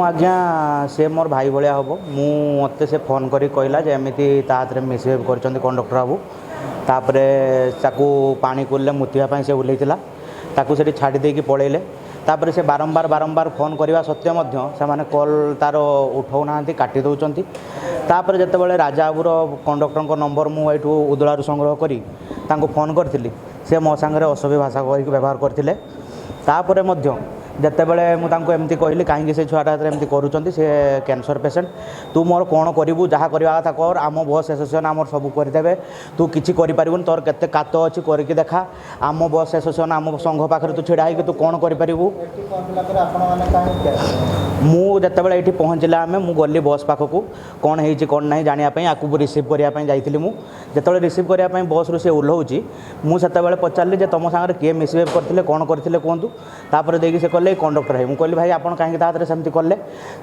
आज्ञा से मोर भाई भाया हम मत से फोन करी कहला एमती हाथ में मिसबिहेव कर कंडक्टर बाबू तापर ताकू पानी कूलले मुतियापाई से ओह्लैला ताकू से छाड़ी देकी पलैले तापर से बारंबार बारंबार फोन करने सत्वे से कॉल तार उठाऊना काटी दौरान तापर जिते राजा बाबूर कंडक्टर नंबर मुझे उदलारू संग्रह करी फोन करी से मो सांगे असभ्य भाषा कहीकि व्यवहार करते तापर जितेबले मुझे एमती कहली कहीं से छुआटा हाथ एमती करुँच से कैंसर पेसेंट तू मोर कौन करू जहाँ करवा कथा कर आम बस एसोसिएशन आम सब करदे तू किसी कर तोर केते कात अच्छी करके देखा आम बस एसोसिएशन आम संघ पाखे तू छिड़ा तू कौन करूँ मुझे ये पहुँचला आम मु गली बस पाखक कौन है कौन ना जानापी आपको रिसीव करने जाइली मुझे रिसीव करने बस रू सी ओह्लाऊँ मुझे पचारि तुम सागर किए मिसबिहेव करते कौन करते कहतु तापर देखिए से कहले कंडक्टर है मुझे भाई आप कहीं हाथ में सेमती कले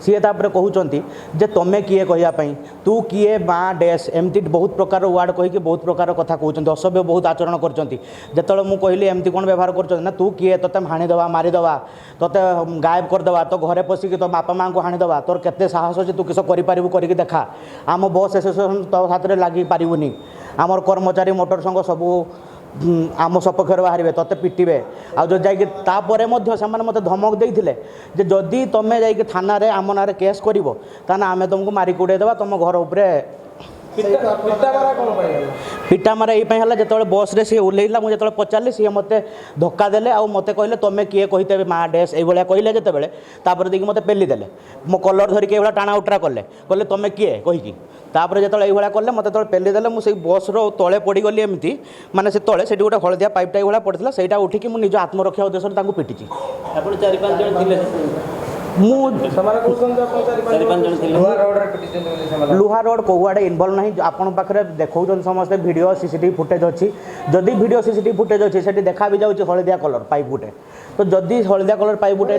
सी कहते जे तुम्हें किए कहवाई तू किए माँ डैश एमती बहुत प्रकार वार्ड कहीकि बहुत प्रकार कथा कहते असभ्य बहुत आचरण करते मुझे कहली एमती कौन व्यवहार कर तू किए तोते हाणीदवा मारिदवा तोते गायब करदवा तो घरे पशिकी तो बापा माँ को हाणीदवा तोर केते साहस अच्छे तू किस करू करके देखा आम बस एसोसिएशन तो हाथ में लगे पारूनी आमर कर्मचारी मोटर संघ सबू आम सपक्ष बाहर तोते पिटे आ जो जापर मत धमक देते जदि तुम्हें जा थाना आम ना केस कर आम तुमको मारिक उड़ेदेवा तुम घर उपरे पिटा मारा ये जो बस रे सी ओह्लैला मुझे पचारि सी मत धक्का देले आ मत कहले तुम्हें किए कहते माँ डैश ये कहले जितेबाला तापर देखिए मत पेली देले मो कलर धरिकी ये टाणा उटरा कले कहले तुम्हें किए कहीकि तापर जो ये कले मत पेली देले मुझे बस तले पड़गली एमती माने से तले से गोटे हलदिया पाइपटा ये पड़ता से उठिकी मुझे निज आत्मरक्षा उद्देश्य पिटी लुहा रोड कौआड़े इनवल्व नहीं आपण पाखे देखा समस्ते वीडियो सीसीटीवी फुटेज अच्छी जदि वीडियो सीसीटीवी फुटेज अच्छी से देखा भी जाऊँगी हलदिया कलर पाइप गुटे तो जदि हलदिया कलर पाइप गुटे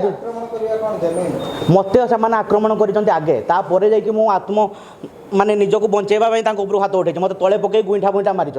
मत से आक्रमण कर आगे तापर जा आत्म माने निजक बचेवा हाथ उठे मत तले पकई गुईठा मारी